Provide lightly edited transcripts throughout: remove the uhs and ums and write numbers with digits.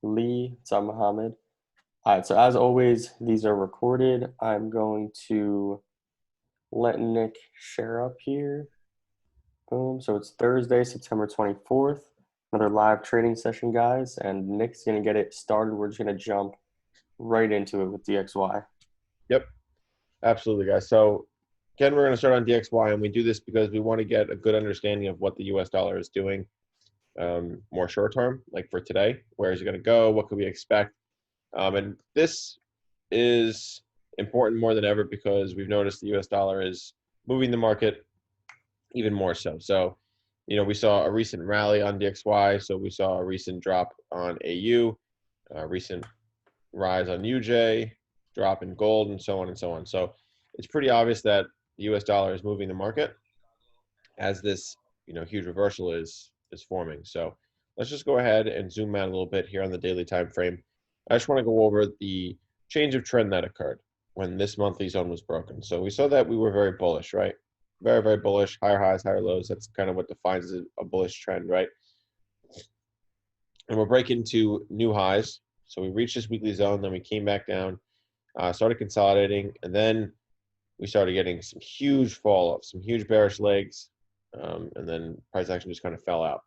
Lee. What's up, Mohammed? All right, so as always, these are recorded. I'm going to let Nick share up here. Boom. So it's Thursday, September 24th. Another live trading session, guys, and Nick's going to get it started. We're just going to jump right into it with DXY. Yep, absolutely, guys. So again, we're going to start on DXY, and we do this because we want to get a good understanding of what the US dollar is doing more short term, like for today. Where is it going to go? What could we expect? And this is important more than ever because we've noticed the US dollar is moving the market even more so. So, we saw a recent rally on DXY, so we saw a recent drop on AU, a recent rise on UJ, drop in gold, and so on and so on. So it's pretty obvious that the US dollar is moving the market as this, huge reversal is forming. So let's just go ahead and zoom out a little bit here on the daily time frame. I just want to go over the change of trend that occurred when this monthly zone was broken. So we saw that we were very bullish, right? Very, very bullish, higher highs, higher lows. That's kind of what defines a bullish trend, right? And we're breaking to new highs. So we reached this weekly zone, then we came back down, started consolidating, and then we started getting some huge fall off, some huge bearish legs, and then price action just kind of fell out.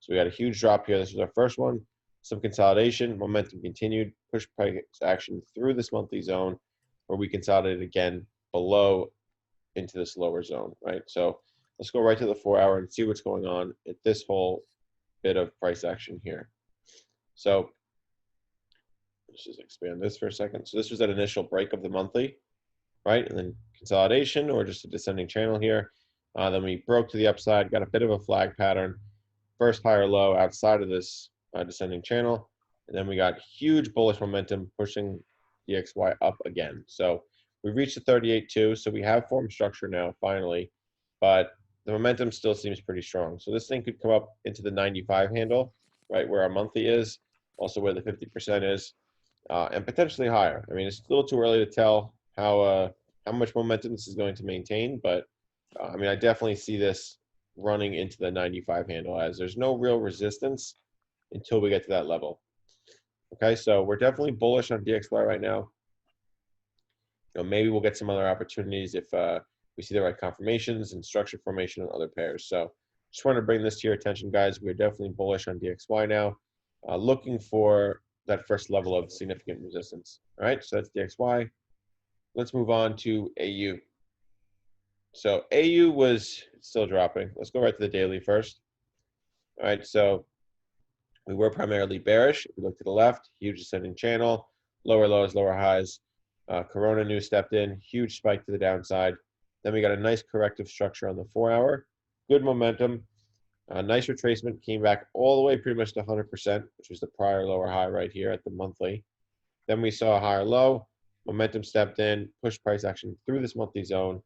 So we had a huge drop here. This was our first one. Some consolidation, momentum continued, push price action through this monthly zone, where we consolidated again below into this lower zone, right? So let's go right to the 4-hour and see what's going on at this whole bit of price action here. So let's just expand this for a second. So this was that initial break of the monthly, right? And then consolidation or just a descending channel here. Then we broke to the upside, got a bit of a flag pattern. First higher low outside of this descending channel. And then we got huge bullish momentum pushing DXY up again. So we reached the 38.2. So we have form structure now, finally. But the momentum still seems pretty strong. So this thing could come up into the 95 handle, right, where our monthly is, also where the 50% is. And potentially higher. I mean, it's a little too early to tell how much momentum this is going to maintain, but I mean, I definitely see this running into the 95 handle as there's no real resistance until we get to that level. Okay, so we're definitely bullish on DXY right now. Maybe we'll get some other opportunities if we see the right confirmations and structure formation on other pairs. So just want to bring this to your attention, guys. We're definitely bullish on DXY now, looking for that first level of significant resistance. All right, so that's DXY. Let's move on to AU. So AU was still dropping. Let's go right to the daily first. All right, so we were primarily bearish. If we look to the left, huge ascending channel, lower lows, lower highs. Corona new stepped in, huge spike to the downside. Then we got a nice corrective structure on the 4-hour. Good momentum. Nice retracement, came back all the way pretty much to 100%, which was the prior lower high right here at the monthly. Then we saw a higher low, momentum stepped in, pushed price action through this monthly zone,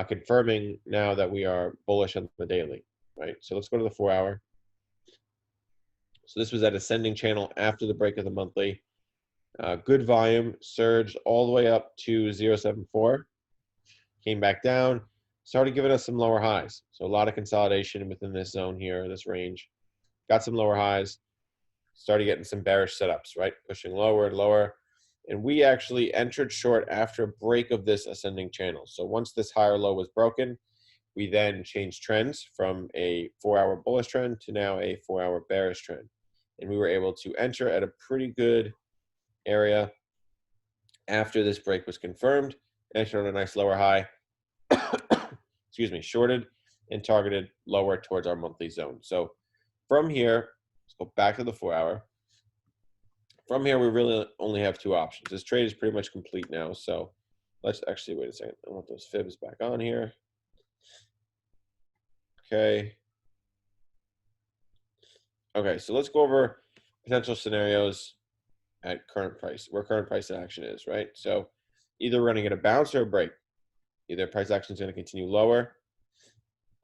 confirming now that we are bullish on the daily, right? So let's go to the 4-hour. So this was that ascending channel after the break of the monthly. Good volume, surged all the way up to 0.74, came back down, started giving us some lower highs. So a lot of consolidation within this zone here, this range. Got some lower highs, started getting some bearish setups, right? Pushing lower and lower. And we actually entered short after a break of this ascending channel. So once this higher low was broken, we then changed trends from a 4-hour bullish trend to now a 4-hour bearish trend. And we were able to enter at a pretty good area after this break was confirmed, entered on a nice lower high, excuse me, shorted and targeted lower towards our monthly zone. So from here, let's go back to the 4-hour. From here, we really only have two options. This trade is pretty much complete now. So let's actually, wait a second. I want those fibs back on here. Okay. Okay, so let's go over potential scenarios at current price, where current price action is, right? So either we're going to get a bounce or a break. Either price action is going to continue lower.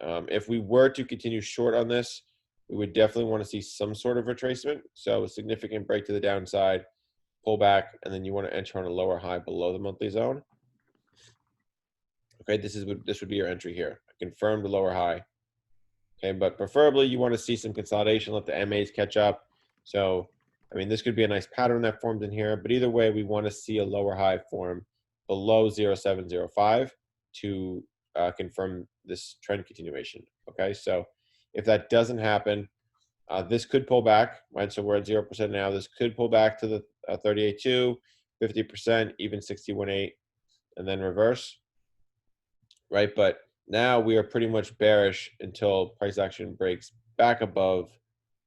If we were to continue short on this, we would definitely want to see some sort of retracement. So a significant break to the downside, pull back, and then you want to enter on a lower high below the monthly zone. Okay, this would be your entry here. Confirm the lower high. Okay, but preferably you want to see some consolidation, let the MAs catch up. So I mean, this could be a nice pattern that formed in here, but either way, we want to see a lower high form below 0.705 to confirm this trend continuation. Okay, so if that doesn't happen, this could pull back, right? So we're at 0% now. This could pull back to the 38.2, 50%, even 61.8, and then reverse, right? But now we are pretty much bearish until price action breaks back above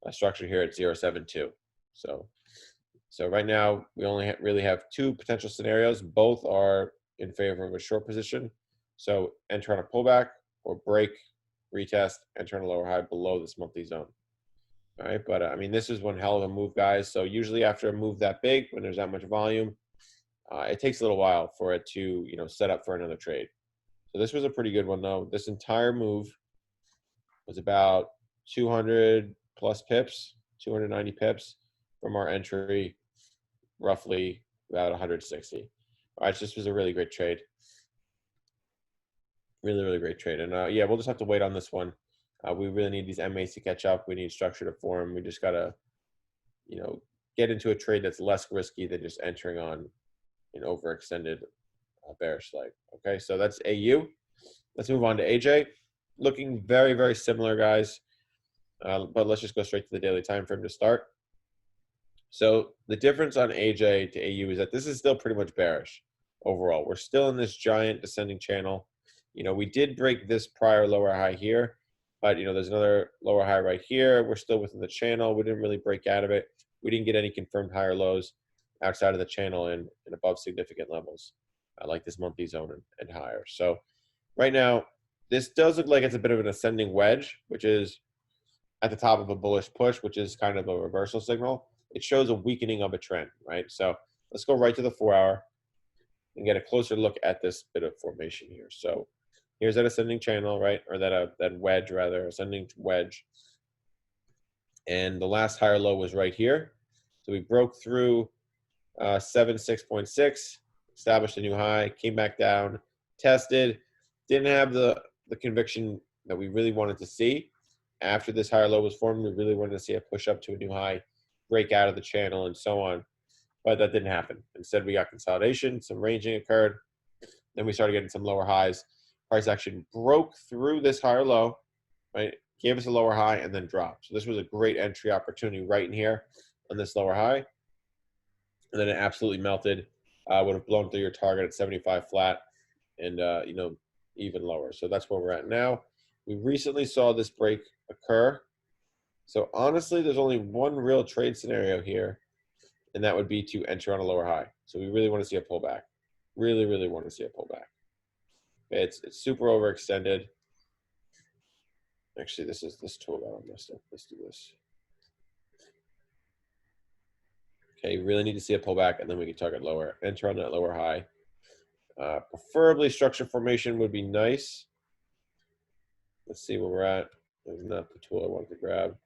a structure here at 0.72. So right now we only really have two potential scenarios. Both are in favor of a short position. So enter on a pullback or break, retest, enter on a lower high below this monthly zone. All right, but I mean, this is one hell of a move, guys. So usually after a move that big, when there's that much volume, it takes a little while for it to, set up for another trade. So this was a pretty good one, though. This entire move was about 200 plus pips, 290 pips from our entry, roughly about 160. All right, so this was a really great trade. Really, really great trade. And yeah, we'll just have to wait on this one. We really need these MAs to catch up. We need structure to form. We just got to, get into a trade that's less risky than just entering on an overextended bearish leg. Okay, so that's AU. Let's move on to AJ. Looking very, very similar, guys. But let's just go straight to the daily time frame to start. So the difference on AJ to AU is that this is still pretty much bearish overall. We're still in this giant descending channel. We did break this prior lower high here, but there's another lower high right here. We're still within the channel. We didn't really break out of it. We didn't get any confirmed higher lows outside of the channel and above significant levels, like this monthly zone and higher. So right now, this does look like it's a bit of an ascending wedge, which is at the top of a bullish push, which is kind of a reversal signal. It shows a weakening of a trend, right? So let's go right to the 4-hour and get a closer look at this bit of formation here. So here's that ascending channel, right? Or that wedge, rather, ascending wedge. And the last higher low was right here. So we broke through 76.6, established a new high, came back down, tested, didn't have the conviction that we really wanted to see. After this higher low was formed, we really wanted to see a push up to a new high, break out of the channel, and so on. But that didn't happen. Instead, we got consolidation, some ranging occurred. Then we started getting some lower highs. Price action broke through this higher low, right? Gave us a lower high and then dropped. So this was a great entry opportunity right in here on this lower high. And then it absolutely melted. Would have blown through your target at 75 flat and, even lower. So that's where we're at now. We recently saw this break occur. So honestly, there's only one real trade scenario here, and that would be to enter on a lower high. So we really want to see a pullback. Really, really want to see a pullback. It's super overextended. Actually, this tool that I messed up. Let's do this. Okay, you really need to see a pullback, and then we can target lower. Enter on that lower high. Preferably structure formation would be nice. Let's see where we're at. That's not the tool I wanted to grab.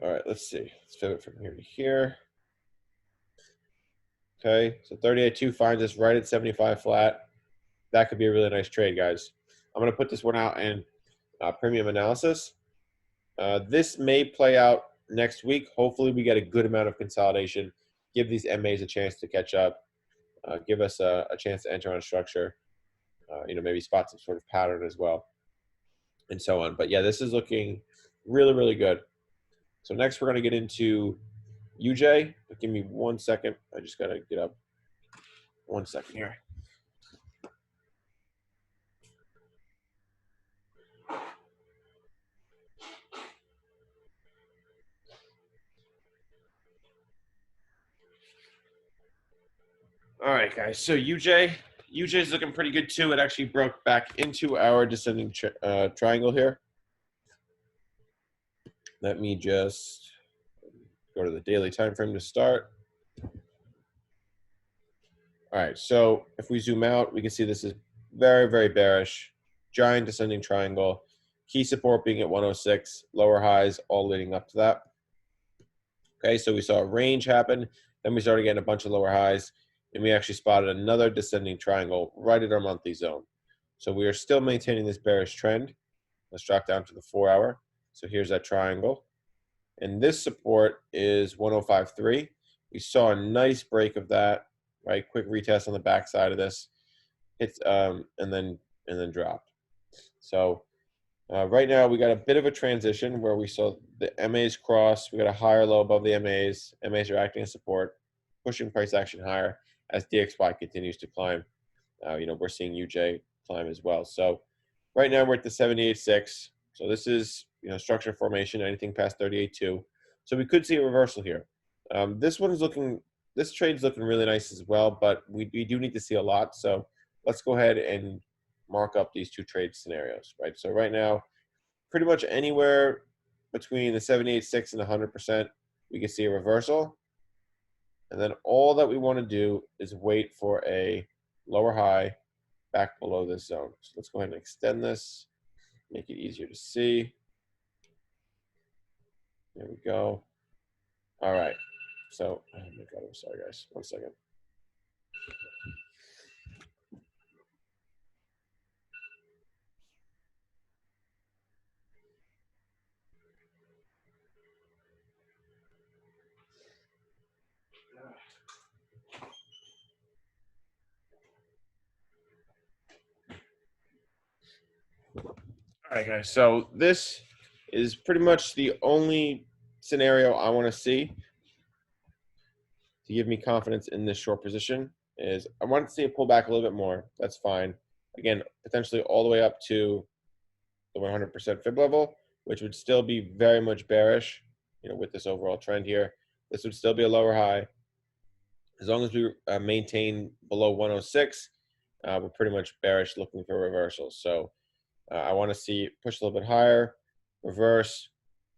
All right, let's see. Let's pivot from here to here. Okay, so 38.2 finds us right at 75 flat. That could be a really nice trade, guys. I'm going to put this one out in premium analysis. This may play out next week. Hopefully, we get a good amount of consolidation. Give these MAs a chance to catch up. Give us a chance to enter on a structure. Maybe spot some sort of pattern as well, and so on. But yeah, this is looking really, really good. So next, we're going to get into UJ. But give me 1 second. I just got to get up. 1 second here. All right, guys. So UJ is looking pretty good too. It actually broke back into our descending triangle here. Let me just go to the daily time frame to start. All right, so if we zoom out, we can see this is very, very bearish. Giant descending triangle. Key support being at 106. Lower highs all leading up to that. Okay, so we saw a range happen. Then we started getting a bunch of lower highs. And we actually spotted another descending triangle right at our monthly zone. So we are still maintaining this bearish trend. Let's drop down to the 4-hour. So here's that triangle. And this support is 105.3. We saw a nice break of that, right? Quick retest on the backside of this. Hits and then dropped. So right now we got a bit of a transition where we saw the MAs cross. We got a higher low above the MAs. MAs are acting as support, pushing price action higher as DXY continues to climb. We're seeing UJ climb as well. So right now we're at the 78.6. So this is structure formation, anything past 38.2. So we could see a reversal here. This trade's looking really nice as well, but we do need to see a lot. So let's go ahead and mark up these two trade scenarios, right? So right now, pretty much anywhere between the 78.6 and 100%, we can see a reversal. And then all that we want to do is wait for a lower high back below this zone. So let's go ahead and extend this, make it easier to see. There we go. All right. So, oh my God, I'm sorry, guys. 1 second. All right, guys. So this is pretty much the only scenario I want to see to give me confidence in this short position. Is I want to see it pull back a little bit more. That's fine. Again, potentially all the way up to the 100% fib level, which would still be very much bearish, with this overall trend here. This would still be a lower high. As long as we maintain below 106, we're pretty much bearish looking for reversals. So I want to see it push a little bit higher, reverse,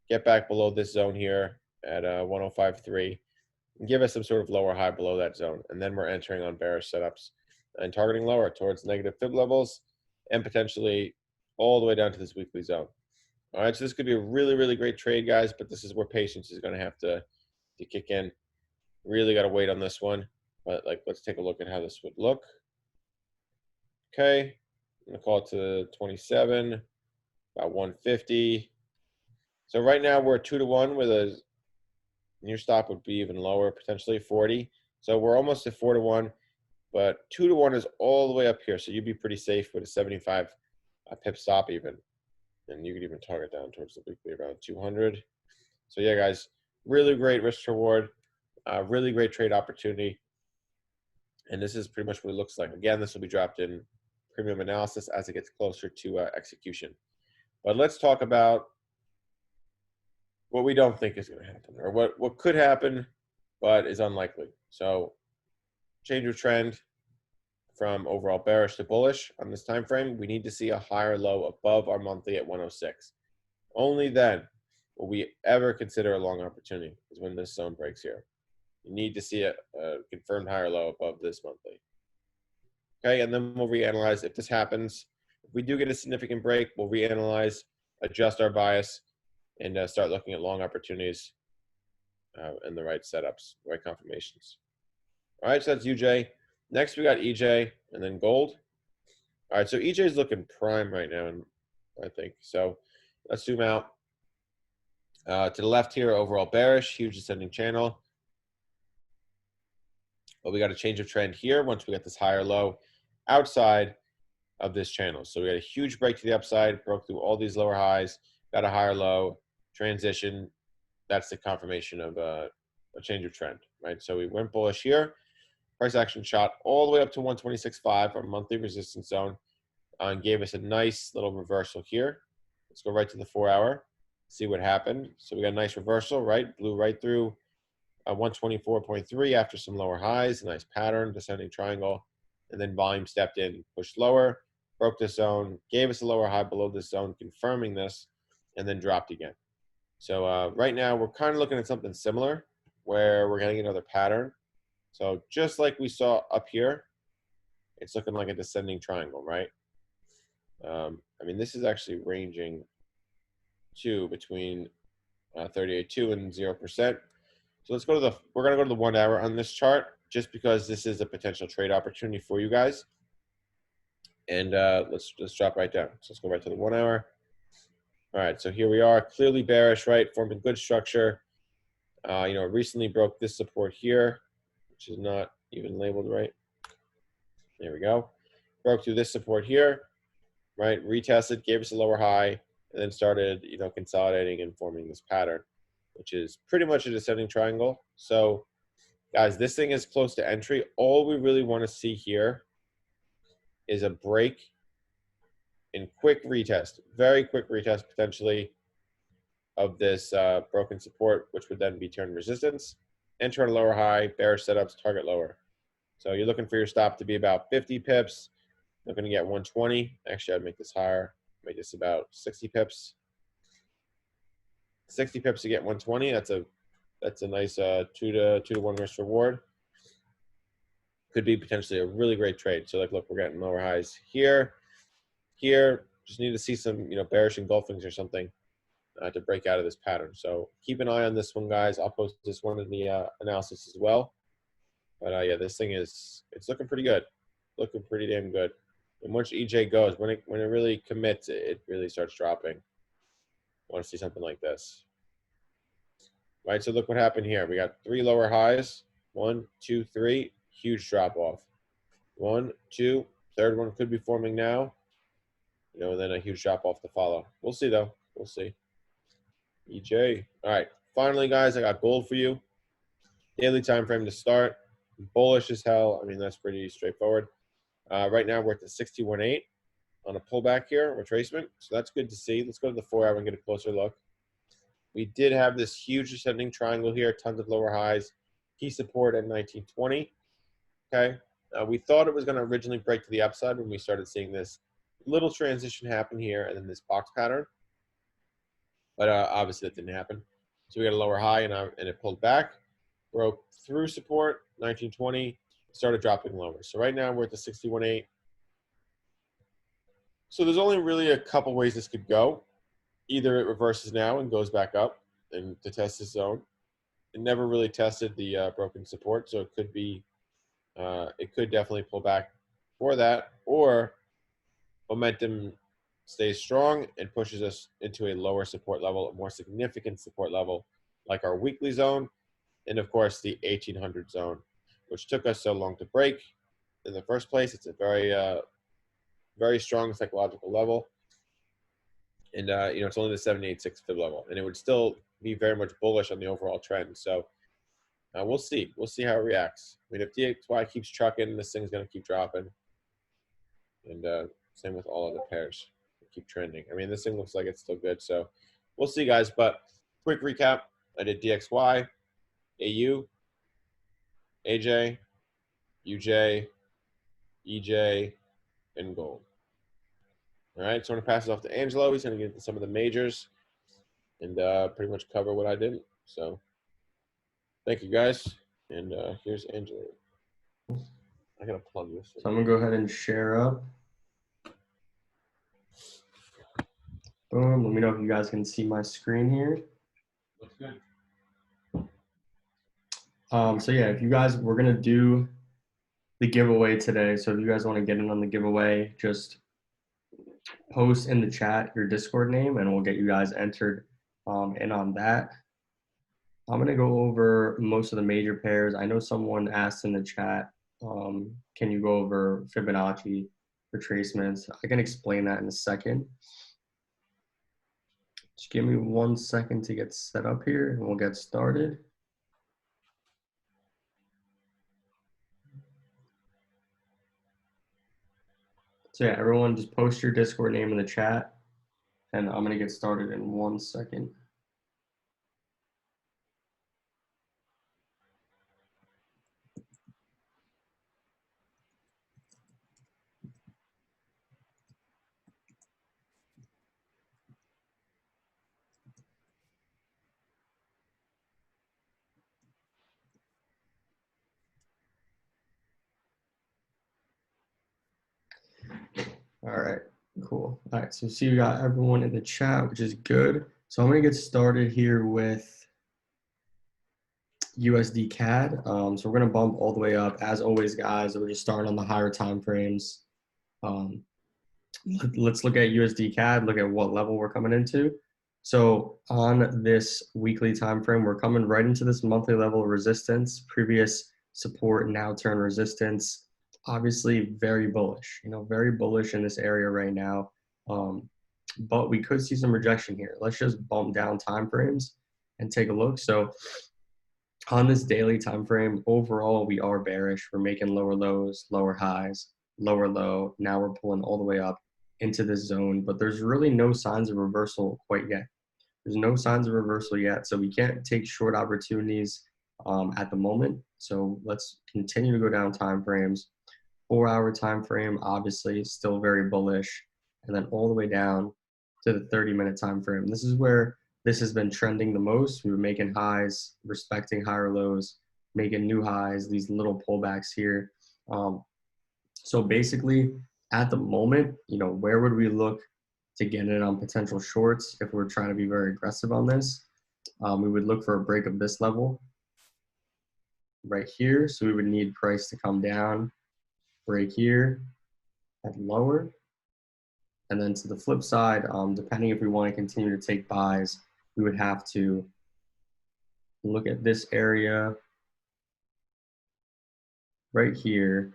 get back below this zone here at 105.3, and give us some sort of lower high below that zone. And then we're entering on bearish setups and targeting lower towards negative fib levels and potentially all the way down to this weekly zone. All right, so this could be a really, really great trade, guys, but this is where patience is going to have to kick in. Really got to wait on this one. But let's take a look at how this would look. Okay, I'm going to call it to 27, about 150. So right now we're 2-to-1 with a near stop would be even lower, potentially 40. So we're almost at 4-to-1, but 2-to-1 is all the way up here. So you'd be pretty safe with a 75 pip stop even. And you could even target down towards the weekly around 200. So yeah, guys, really great risk reward, really great trade opportunity. And this is pretty much what it looks like. Again, this will be dropped in premium analysis as it gets closer to execution. But let's talk about what we don't think is going to happen, or what could happen, but is unlikely. So change of trend from overall bearish to bullish on this time frame. We need to see a higher low above our monthly at 106. Only then will we ever consider a long opportunity, is when this zone breaks here. You need to see a confirmed higher low above this monthly. Okay, and then we'll reanalyze if this happens. If we do get a significant break, we'll reanalyze, adjust our bias, and start looking at long opportunities and the right setups, right confirmations. All right, so that's UJ. Next, we got EJ and then gold. All right, so EJ is looking prime right now, I think. So let's zoom out. To the left here, overall bearish, huge descending channel. But we got a change of trend here once we get this higher low outside of this channel. So we got a huge break to the upside, broke through all these lower highs, got a higher low, transition. That's the confirmation of a change of trend, right? So we went bullish here. Price action shot all the way up to 126.5, our monthly resistance zone, and gave us a nice little reversal here. Let's go right to the 4-hour, see what happened. So we got a nice reversal, right? Blew right through 124.3 after some lower highs, a nice pattern, descending triangle, and then volume stepped in, pushed lower, broke this zone, gave us a lower high below this zone, confirming this, and then dropped again. So right now we're kind of looking at something similar where we're getting another pattern. So just like we saw up here, it's looking like a descending triangle, right? I mean, this is actually ranging to between 38.2 and 0%. So let's go to we're going to go to the 1 hour on this chart, just because this is a potential trade opportunity for you guys. And let's drop right down. So let's go right to the 1 hour. All right, so here we are, clearly bearish, right? Forming good structure. You know, recently broke this support here, which is not even labeled right. There we go. Broke through this support here, right? Retested, gave us a lower high, and then started, you know, consolidating and forming this pattern, which is pretty much a descending triangle. So, guys, this thing is close to entry. All we really want to see here is a break and quick retest, very quick retest potentially of this broken support, which would then be turned resistance, enter a lower high, bearish setups, target lower. So you're looking for your stop to be about 50 pips. You're going to get 120. Actually, I'd make this higher. Make this about 60 pips. 60 pips to get 120. That's a nice 2-to-1 risk reward. Could be potentially a really great trade. So like, look, we're getting lower highs here, here. Just need to see some, you know, bearish engulfings or something to break out of this pattern. So keep an eye on this one, guys. I'll post this one in the analysis as well. But yeah, this thing it's looking pretty good, looking pretty damn good. And once EJ goes, when it really commits, it really starts dropping. I want to see something like this, right? So look what happened here. We got 3 lower highs, 1, 2, 3, huge drop off. 1, 2, third one could be forming now, you know, and then a huge drop off to follow. We'll see though. We'll see. EJ. All right. Finally, guys, I got gold for you. Daily time frame to start. Bullish as hell. I mean, that's pretty straightforward. Right now, we're at the 61.8 on a pullback here, retracement. So that's good to see. Let's go to the 4-hour and get a closer look. We did have this huge ascending triangle here, tons of lower highs. Key support at 1920. Okay. We thought it was going to originally break to the upside when we started seeing this little transition happen here and then this box pattern. But obviously that didn't happen. So we got a lower high and it pulled back, broke through support, 1920, started dropping lower. So right now we're at the 61.8. So there's only really a couple ways this could go. Either it reverses now and goes back up and to test this zone. It never really tested the broken support, so it could be, it could definitely pull back for that, or momentum stays strong and pushes us into a lower support level, a more significant support level, like our weekly zone, and of course the 1800 zone, which took us so long to break in the first place. It's a very strong psychological level, and you know, it's only the 786 fib level, and it would still be very much bullish on the overall trend. So we'll see how it reacts. I mean, if DXY keeps trucking, this thing's going to keep dropping, and same with all other pairs. Keep trending. I mean, this thing looks like it's still good, so we'll see, guys. But quick recap: I did DXY, AU, AJ, UJ, EJ, and gold. All right, so I'm gonna pass it off to Angelo. He's gonna get into some of the majors and pretty much cover what I did. So thank you, guys. And here's Angelo. I gotta plug this. So I'm gonna go ahead and share up. Boom. Let me know if you guys can see my screen here. Looks good. So yeah, if you guys, we're gonna do the giveaway today. So if you guys want to get in on the giveaway, just post in the chat your Discord name, and we'll get you guys entered in on that. I'm gonna go over most of the major pairs. I know someone asked in the chat, can you go over Fibonacci retracements? I can explain that in a second. Just give me 1 second to get set up here and we'll get started. So yeah, everyone just post your Discord name in the chat and I'm gonna get started in 1 second. All right, cool. All right, so see, we got everyone in the chat, which is good. So I'm gonna get started here with USD CAD. So we're gonna bump all the way up. As always, guys, we're just starting on the higher time frames. let's look at USD CAD, look at what level we're coming into. So on this weekly time frame, we're coming right into this monthly level of resistance, previous support, now turn resistance. Obviously, very bullish. Very bullish in this area right now. But we could see some rejection here. Let's just bump down time frames and take a look. So on this daily time frame, overall, we are bearish. We're making lower lows, lower highs, lower low. Now we're pulling all the way up into this zone, but there's really no signs of reversal quite yet. There's no signs of reversal yet, so we can't take short opportunities at the moment. So let's continue to go down time frames. 4-hour time frame, obviously, still very bullish, and then all the way down to the 30-minute time frame. This is where this has been trending the most. We were making highs, respecting higher lows, making new highs, these little pullbacks here. So basically, at the moment, where would we look to get in on potential shorts if we're trying to be very aggressive on this? We would look for a break of this level right here. So we would need price to come down, break here at lower. And then to the flip side, depending if we want to continue to take buys, we would have to look at this area right here.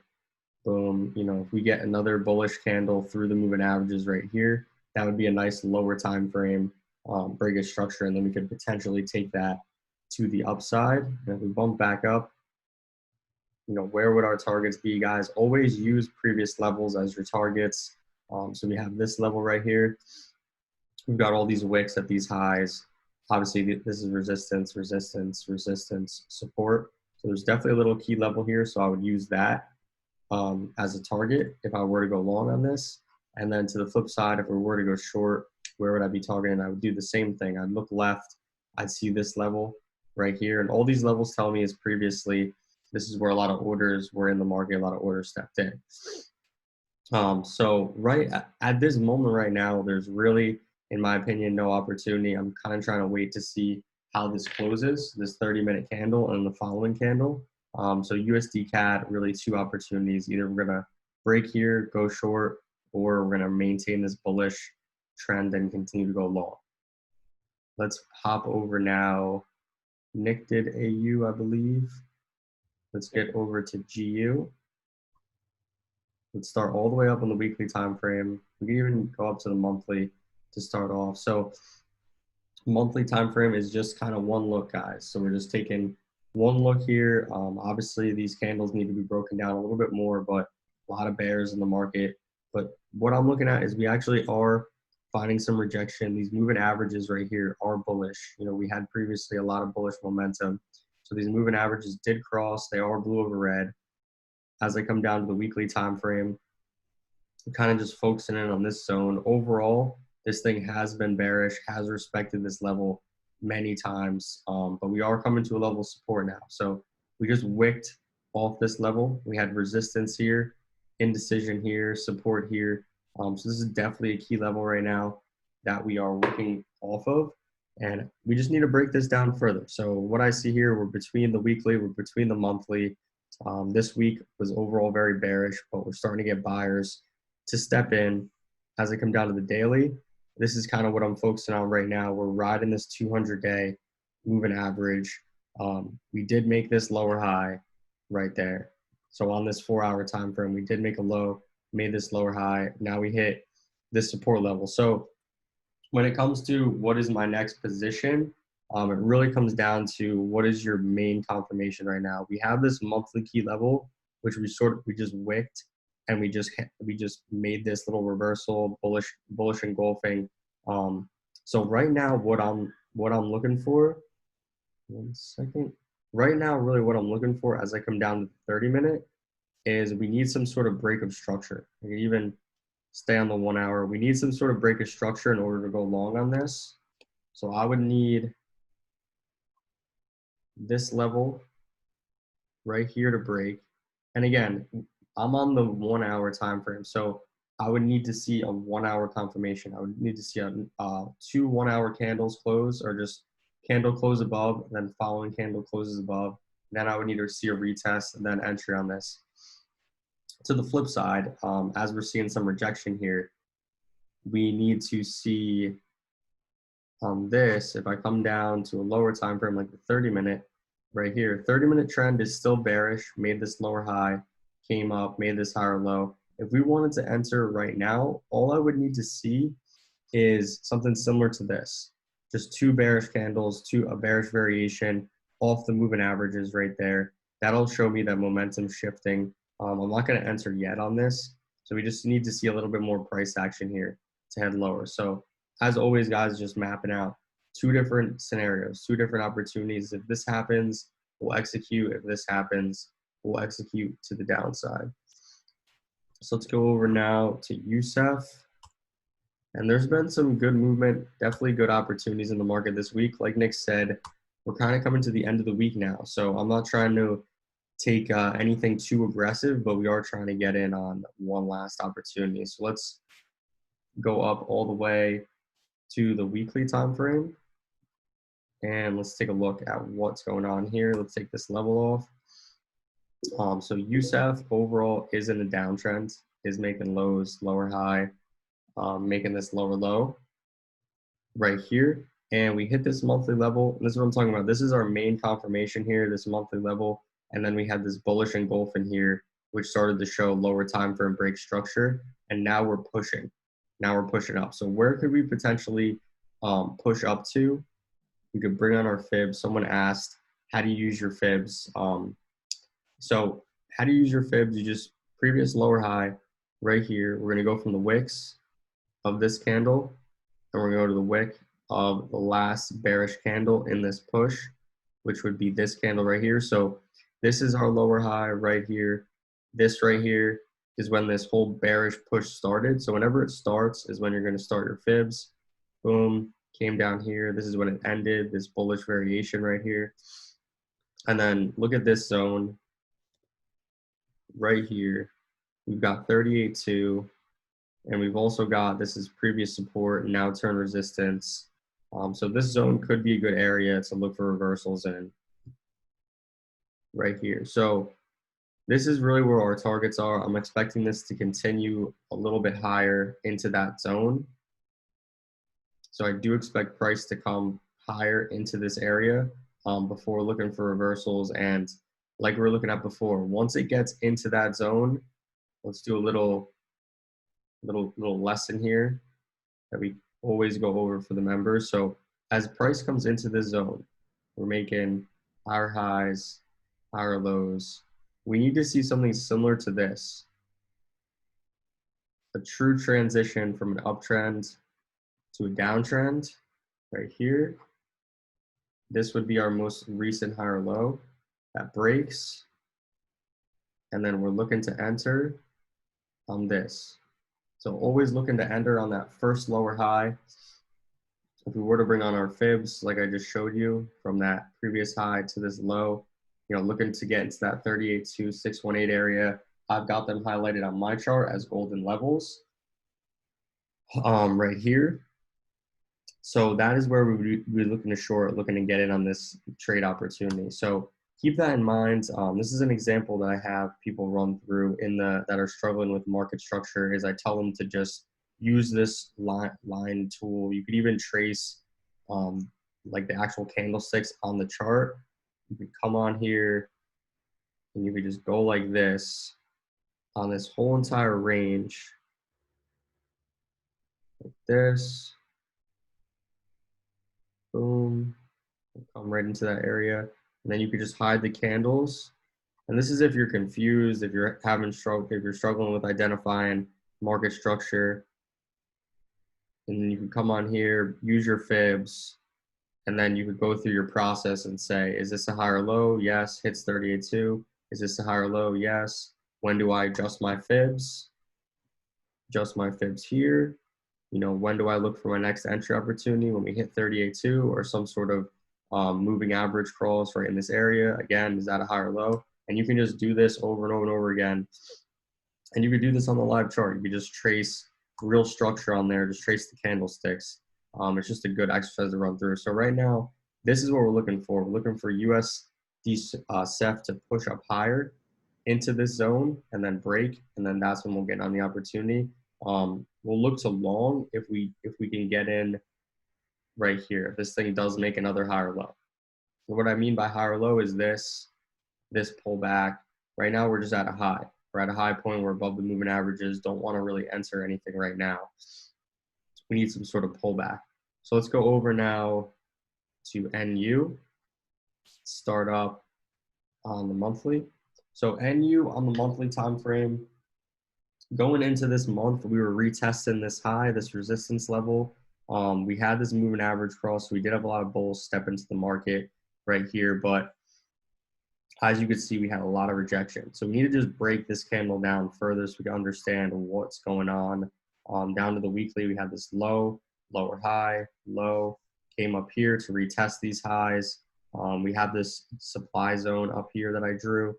Boom. If we get another bullish candle through the moving averages right here, that would be a nice lower time frame break of structure, and then we could potentially take that to the upside. And if we bump back up, where would our targets be, guys? Always use previous levels as your targets. So we have this level right here. We've got all these wicks at these highs. Obviously, this is resistance, resistance, resistance, support. So there's definitely a little key level here, so I would use that as a target if I were to go long on this. And then to the flip side, if we were to go short, where would I be targeting? I would do the same thing. I'd look left. I'd see this level right here. And all these levels tell me is previously, this is where a lot of orders were in the market, a lot of orders stepped in. So right at this moment right now, there's really, in my opinion, no opportunity. I'm kind of trying to wait to see how this closes, this 30-minute candle and the following candle. So USD CAD, really two opportunities. Either we're going to break here, go short, or we're going to maintain this bullish trend and continue to go long. Let's hop over now. Nick did AU, I believe. Let's get over to GU. Let's start all the way up on the weekly time frame. We can even go up to the monthly to start off. So monthly time frame is just kind of one look, guys. So we're just taking one look here. Obviously, these candles need to be broken down a little bit more, but a lot of bears in the market. But what I'm looking at is we actually are finding some rejection. These moving averages right here are bullish. We had previously a lot of bullish momentum. So these moving averages did cross. They are blue over red. As I come down to the weekly time frame, I'm kind of just focusing in on this zone. Overall, this thing has been bearish, has respected this level many times, but we are coming to a level of support now. So we just wicked off this level. We had resistance here, indecision here, support here. So this is definitely a key level right now that we are working off of, and we just need to break this down further. So what I see here, we're between the weekly, we're between the monthly. This week was overall very bearish, but we're starting to get buyers to step in. As I come down to the daily, this is kind of what I'm focusing on right now. We're riding this 200-day moving average. We did make this lower high right there. So on this 4-hour time frame, we did make a low, made this lower high. Now we hit this support level. So when it comes to what is my next position, it really comes down to what is your main confirmation right now. We have this monthly key level, which we just wicked, and we just made this little reversal, bullish engulfing. So right now, what I'm looking for. 1 second. Right now, really, what I'm looking for as I come down to the 30-minute is we need some sort of break of structure. We can even stay on the 1 hour. We need some sort of break of structure in order to go long on this. So I would need this level right here to break. And again, I'm on the 1 hour time frame. So I would need to see a 1 hour confirmation. I would need to see two 1 hour candles close, or just candle close above, and then following candle closes above. Then I would need to see a retest and then entry on this. To the flip side, as we're seeing some rejection here, we need to see this. If I come down to a lower time frame like the 30-minute right here, 30-minute trend is still bearish, made this lower high, came up, made this higher low. If we wanted to enter right now, all I would need to see is something similar to this. Just two bearish candles, a bearish variation off the moving averages right there. That'll show me that momentum shifting. I'm not going to enter yet on this. So we just need to see a little bit more price action here to head lower. So as always, guys, just mapping out two different scenarios, two different opportunities. If this happens, we'll execute. If this happens, we'll execute to the downside. So let's go over now to USEF. And there's been some good movement, definitely good opportunities in the market this week. Like Nick said, we're kind of coming to the end of the week now. So I'm not trying to take anything too aggressive, but we are trying to get in on one last opportunity. So let's go up all the way to the weekly time frame. And let's take a look at what's going on here. Let's take this level off. So USEF overall is in a downtrend, is making lows, lower high, making this lower low right here. And we hit this monthly level. This is what I'm talking about. This is our main confirmation here, this monthly level. And then we had this bullish engulf in here, which started to show lower time frame break structure. And now we're pushing. Now we're pushing up. So where could we potentially push up to? We could bring on our fibs. Someone asked, how do you use your fibs? So how do you use your fibs? You just previous lower high right here. We're going to go from the wicks of this candle, and we're going to go to the wick of the last bearish candle in this push, which would be this candle right here. So this is our lower high right here. This right here is when this whole bearish push started. So whenever it starts is when you're going to start your fibs. Boom, came down here. This is when it ended, this bullish variation right here. And then look at this zone right here. We've got 38.2, and we've also got, this is previous support, now turn resistance. So this zone could be a good area to look for reversals in right here. So this is really where our targets are. I'm expecting this to continue a little bit higher into that zone. So I do expect price to come higher into this area before looking for reversals. And like we were looking at before, once it gets into that zone, let's do a little lesson here that we always go over for the members. So as price comes into this zone, we're making higher highs, higher lows. We need to see something similar to this. A true transition from an uptrend to a downtrend right here. This would be our most recent higher low that breaks. And then we're looking to enter on this. So always looking to enter on that first lower high. If we were to bring on our fibs, like I just showed you, from that previous high to this low, you know, looking to get into that 38.2618 area. I've got them highlighted on my chart as golden levels right here. So that is where we're looking to short, looking to get in on this trade opportunity. So keep that in mind. This is an example that I have people run through that are struggling with market structure. Is I tell them to just use this line tool. You could even trace like the actual candlesticks on the chart. You could come on here and you could just go like this on this whole entire range, like this. Boom, come right into that area. And then you could just hide the candles. And this is if you're confused, if you're struggling with identifying market structure. And then you can come on here, use your fibs, and then you could go through your process and say, is this a higher low? Yes, hits 38.2. Is this a higher low? Yes. When do I adjust my fibs? Adjust my fibs here. You know, when do I look for my next entry opportunity? When we hit 38.2 or some sort of moving average crawls right in this area. Again, is that a higher low? And you can just do this over and over and over again. And you could do this on the live chart. You could just trace real structure on there, just trace the candlesticks. It's just a good exercise to run through. So right now, this is what we're looking for. We're looking for USD SEF to push up higher into this zone and then break. And then that's when we'll get on the opportunity. We'll look to long if we can get in right here. If this thing does make another higher low. And what I mean by higher low is this pullback. Right now we're just at a high. We're at a high point. We're above the moving averages. Don't want to really enter anything right now. We need some sort of pullback. So let's go over now to NU. Start up on the monthly. So NU on the monthly time frame. Going into this month, we were retesting this high, this resistance level. We had this moving average cross. So we did have a lot of bulls step into the market right here, but as you can see, we had a lot of rejection. So we need to just break this candle down further so we can understand what's going on. Down to the weekly, we had this low, lower high, low, came up here to retest these highs. We have this supply zone up here that I drew.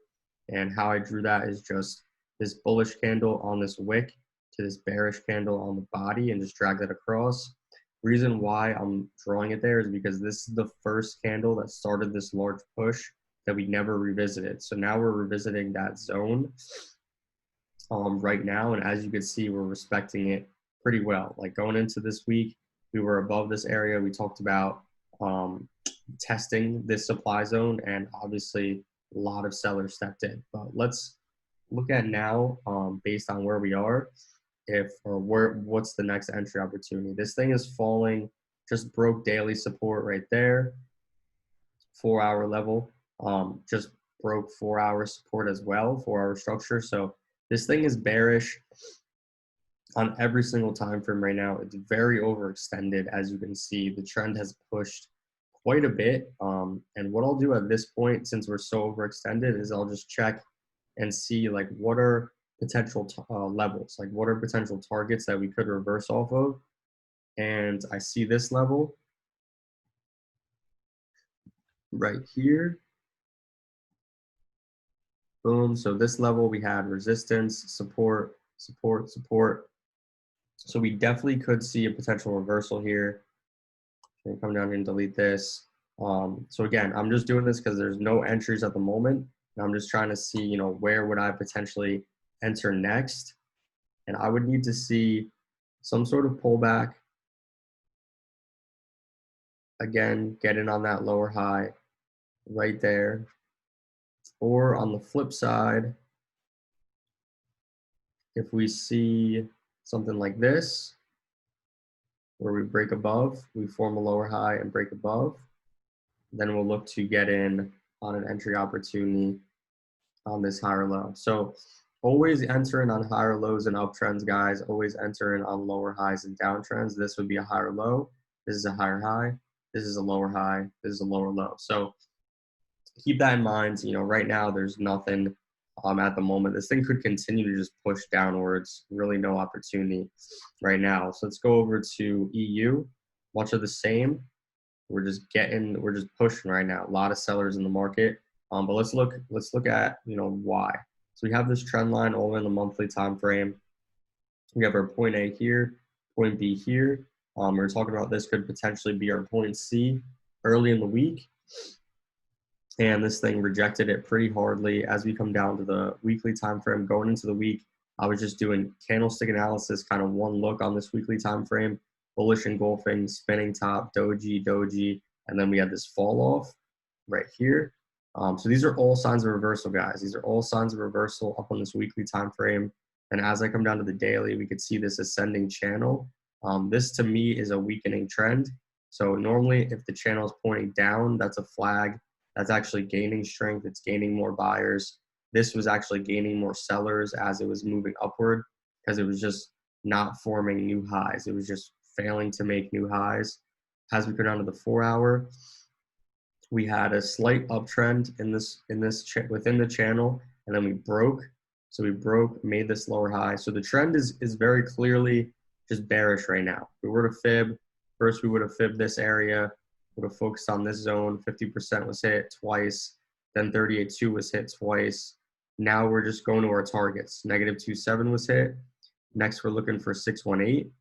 And how I drew that is just this bullish candle on this wick to this bearish candle on the body and just drag that across. Reason why I'm drawing it there is because this is the first candle that started this large push that we never revisited. So now we're revisiting that zone right now. And as you can see, we're respecting it pretty well. Like going into this week, we were above this area. We talked about testing this supply zone, and obviously a lot of sellers stepped in. But let's look at now based on where we are, what's the next entry opportunity. This thing is falling, just broke daily support right there, 4-hour level. Just broke 4-hour support as well, 4-hour structure. So this thing is bearish on every single time frame right now. It's very overextended. As you can see, the trend has pushed quite a bit. And what I'll do at this point, since we're so overextended, is I'll just check and see like what are potential levels, like what are potential targets that we could reverse off of. And I see this level right here. Boom. So this level, we had resistance, support, support, support. So we definitely could see a potential reversal here. Okay, come down here and delete this. So again, I'm just doing this because there's no entries at the moment. And I'm just trying to see, you know, where would I potentially enter next? And I would need to see some sort of pullback. Again, get in on that lower high right there. Or on the flip side, if we see something like this, where we break above, we form a lower high and break above, then we'll look to get in on an entry opportunity on this higher low. So always enter in on higher lows and uptrends, guys. Always enter in on lower highs and downtrends. This would be a higher low. This is a higher high. This is a lower high. This is a lower low. So keep that in mind. You know, right now there's nothing at the moment. This thing could continue to just push downwards. Really no opportunity right now. So let's go over to EU. Much of the same. We're just pushing right now. A lot of sellers in the market. But let's look at, you know, why. So we have this trend line all in the monthly time frame. We have our point A here, point B here. We're talking about this could potentially be our point C early in the week. And this thing rejected it pretty hardly. As we come down to the weekly time frame going into the week, I was just doing candlestick analysis, kind of one look on this weekly time frame, bullish engulfing, spinning top, doji, and then we had this fall off right here. So these are all signs of reversal, guys. These are all signs of reversal up on this weekly time frame. And as I come down to the daily, we could see this ascending channel. This to me is a weakening trend. So normally if the channel is pointing down, that's a flag. That's actually gaining strength. It's gaining more buyers. This was actually gaining more sellers as it was moving upward because it was just not forming new highs. It was just failing to make new highs. As we go down to the 4-hour, we had a slight uptrend within the channel, and then we broke. So we broke, made this lower high. So the trend is very clearly just bearish right now. If we were to fib, first we would have fibbed this area, would have focused on this zone. 50% was hit twice, then 38.2 was hit twice. Now we're just going to our targets. -2.7 was hit. Next, we're looking for 618.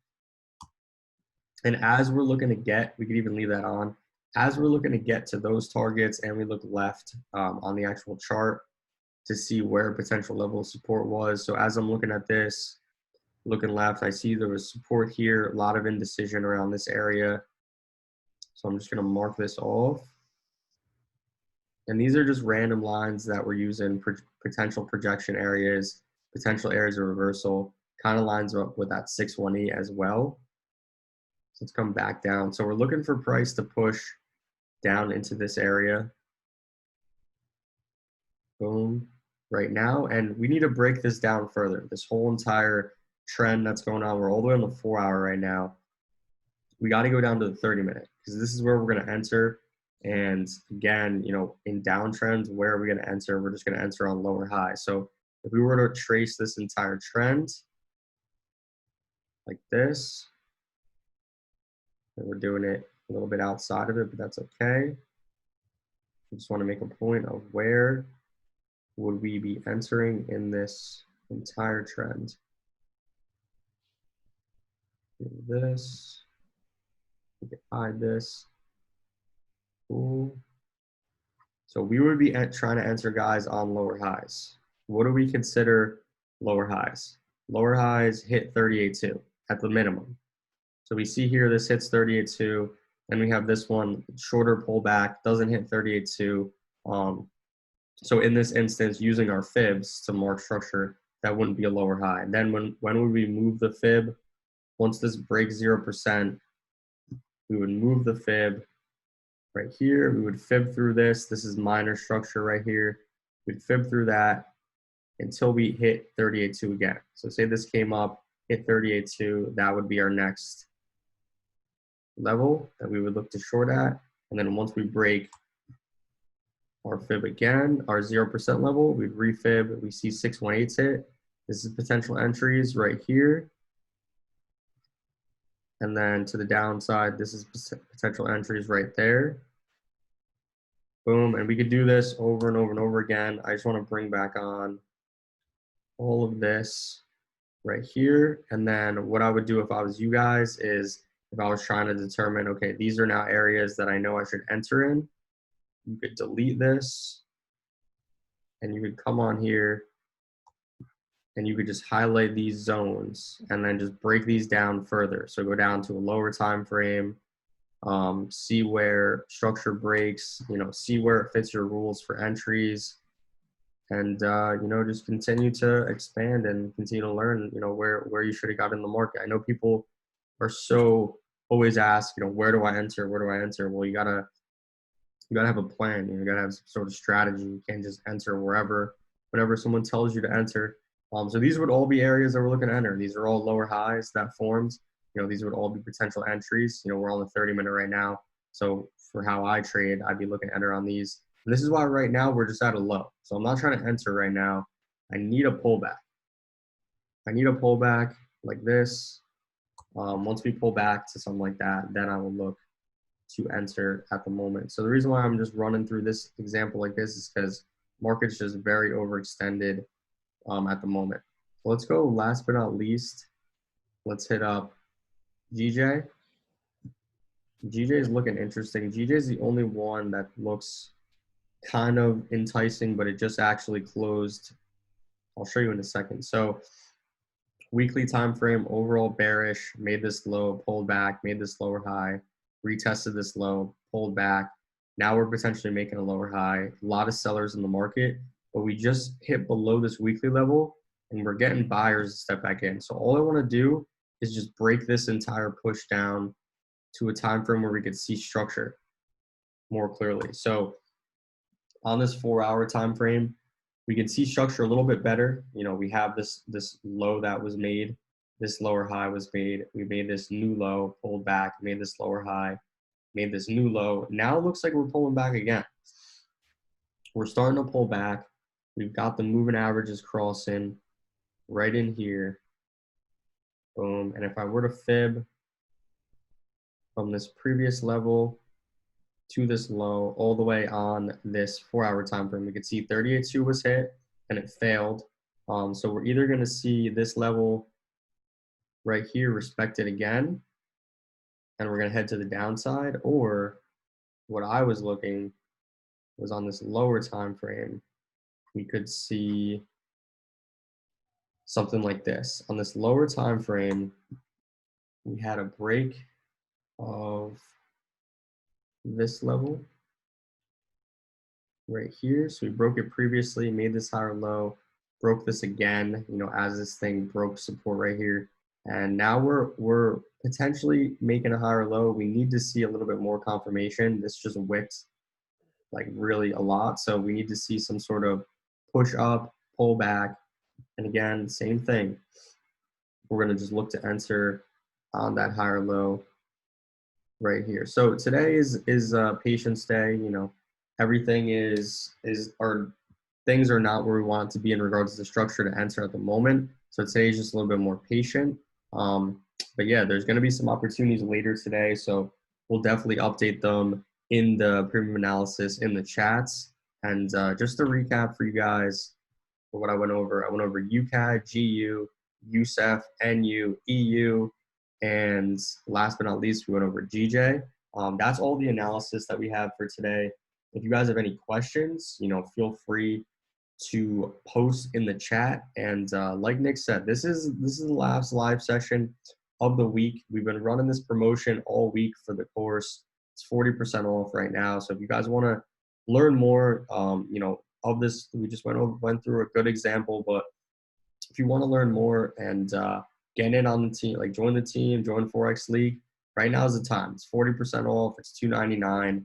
And as we're looking to get, we could even leave that on. As we're looking to get to those targets, and we look left on the actual chart to see where potential level of support was. So as I'm looking at this, Looking left, I see there was support here, a lot of indecision around this area. So I'm just going to mark this off. And these are just random lines that we're using for potential projection areas, potential areas of reversal. Kind of lines up with that 618 as well. So let's come back down. So we're looking for price to push down into this area. Boom, right now. And we need to break this down further. This whole entire trend that's going on, we're all the way on the 4-hour right now. We got to go down to the 30-minute because this is where we're going to enter. And again, you know, in downtrends, where are we going to enter? We're just going to enter on lower high. So if we were to trace this entire trend like this, and we're doing it a little bit outside of it, but that's okay. I just want to make a point of where would we be entering in this entire trend. Do this, we can hide this. Cool. So we would be trying to enter guys on lower highs. What do we consider lower highs? Lower highs hit 38.2 at the minimum. So we see here this hits 38.2, and we have this one shorter pullback, doesn't hit 38.2. So in this instance, using our fibs to mark structure, that wouldn't be a lower high. And then when would we move the fib? Once this breaks 0%, we would move the fib right here. We would fib through this. This is minor structure right here. We'd fib through that until we hit 38.2 again. So say this came up, hit 38.2, that would be our next level that we would look to short at. And then once we break our fib again, our 0% level, we'd refib. We see 618's hit. This is potential entries right here. And then to the downside, this is potential entries right there. Boom. And we could do this over and over and over again. I just want to bring back on all of this right here. And then what I would do if I was you guys is if I was trying to determine, okay, these are now areas that I know I should enter in, you could delete this and you could come on here and you could just highlight these zones and then just break these down further. So go down to a lower time frame, see where structure breaks, you know, see where it fits your rules for entries, and you know, just continue to expand and continue to learn, you know, where you should have got in the market. I know people are so always ask, you know, where do I enter? Where do I enter? Well, you gotta have a plan. You gotta have some sort of strategy. You can't just enter whenever someone tells you to enter. So these would all be areas that we're looking to enter. These are all lower highs that formed. You know, these would all be potential entries. You know, we're on the 30-minute right now. So for how I trade, I'd be looking to enter on these. And this is why right now we're just at a low. So I'm not trying to enter right now. I need a pullback. I need a pullback like this. Once we pull back to something like that, then I will look to enter at the moment. So the reason why I'm just running through this example like this is because market's just very overextended at the moment. So let's go last but not least. Let's hit up GJ. GJ is looking interesting. GJ is the only one that looks kind of enticing, but it just actually closed. I'll show you in a second. So weekly time frame, overall bearish, made this low, pulled back, made this lower high, retested this low, pulled back. Now we're potentially making a lower high. A lot of sellers in the market, but we just hit below this weekly level and we're getting buyers to step back in. So all I want to do is just break this entire push down to a time frame where we could see structure more clearly. So on this 4-hour time frame, we can see structure a little bit better. You know, we have this low that was made, this lower high was made. We made this new low, pulled back, made this lower high, made this new low. Now it looks like we're pulling back again. We're starting to pull back. We've got the moving averages crossing right in here. Boom. And if I were to fib from this previous level to this low all the way on this 4-hour time frame, we could see 38.2 was hit and it failed. So we're either going to see this level right here respected again, and we're going to head to the downside, or what I was looking was on this lower time frame, we could see something like this. On this lower time frame, we had a break of this level right here. So we broke it previously, made this higher low, broke this again, as this thing broke support right here. And now we're potentially making a higher low. We need to see a little bit more confirmation. This just wicked like really a lot. So we need to see some sort of push up, pull back. And again, same thing. We're going to just look to enter on that higher low right here. So today is patience day. Everything is our things are not where we want it to be in regards to the structure to enter at the moment. So today is just a little bit more patient. But yeah, there's going to be some opportunities later today. So we'll definitely update them in the premium analysis in the chats. And just to recap for you guys, for what I went over UCAD, GU, USEF, NU, EU, and last but not least, we went over GJ. That's all the analysis that we have for today. If you guys have any questions, feel free to post in the chat. And like Nick said, this is the last live session of the week. We've been running this promotion all week for the course. It's 40% off right now. So if you guys want to learn more, of this, we just went through a good example. But if you want to learn more and get in on the team, like join the team, join Forex League, right now is the time. It's 40% off. It's $2.99.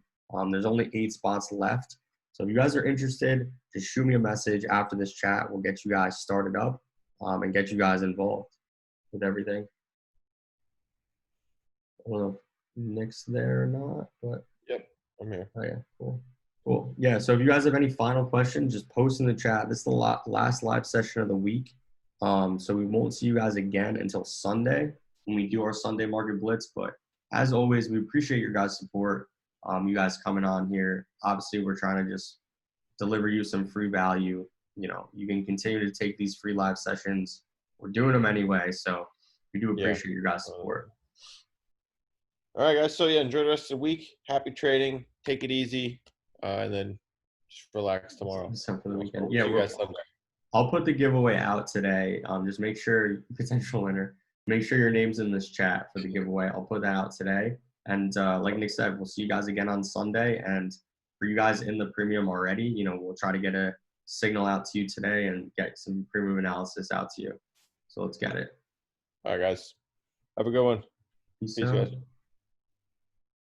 There's only 8 spots left. So if you guys are interested, just shoot me a message after this chat. We'll get you guys started up and get you guys involved with everything. I don't know if Nick's there or not, but Yep, I'm here. oh yeah, cool. Cool. Yeah, so if you guys have any final questions, just post in the chat. This is the last live session of the week. So we won't see you guys again until Sunday when we do our Sunday Market Blitz. But as always, we appreciate your guys' support. You guys coming on here. Obviously, we're trying to just deliver you some free value. You can continue to take these free live sessions. We're doing them anyway, so we do appreciate your guys' support. All right, guys. So yeah, enjoy the rest of the week. Happy trading. Take it easy, and then just relax tomorrow. Except for the weekend. We'll see you guys Sunday. I'll put the giveaway out today. Just make sure, potential winner, make sure your name's in this chat for the giveaway. I'll put that out today. And like Nick said, we'll see you guys again on Sunday. And for you guys in the premium already, we'll try to get a signal out to you today and get some premium analysis out to you. So let's get it. All right, guys. Have a good one. Peace out. Guys.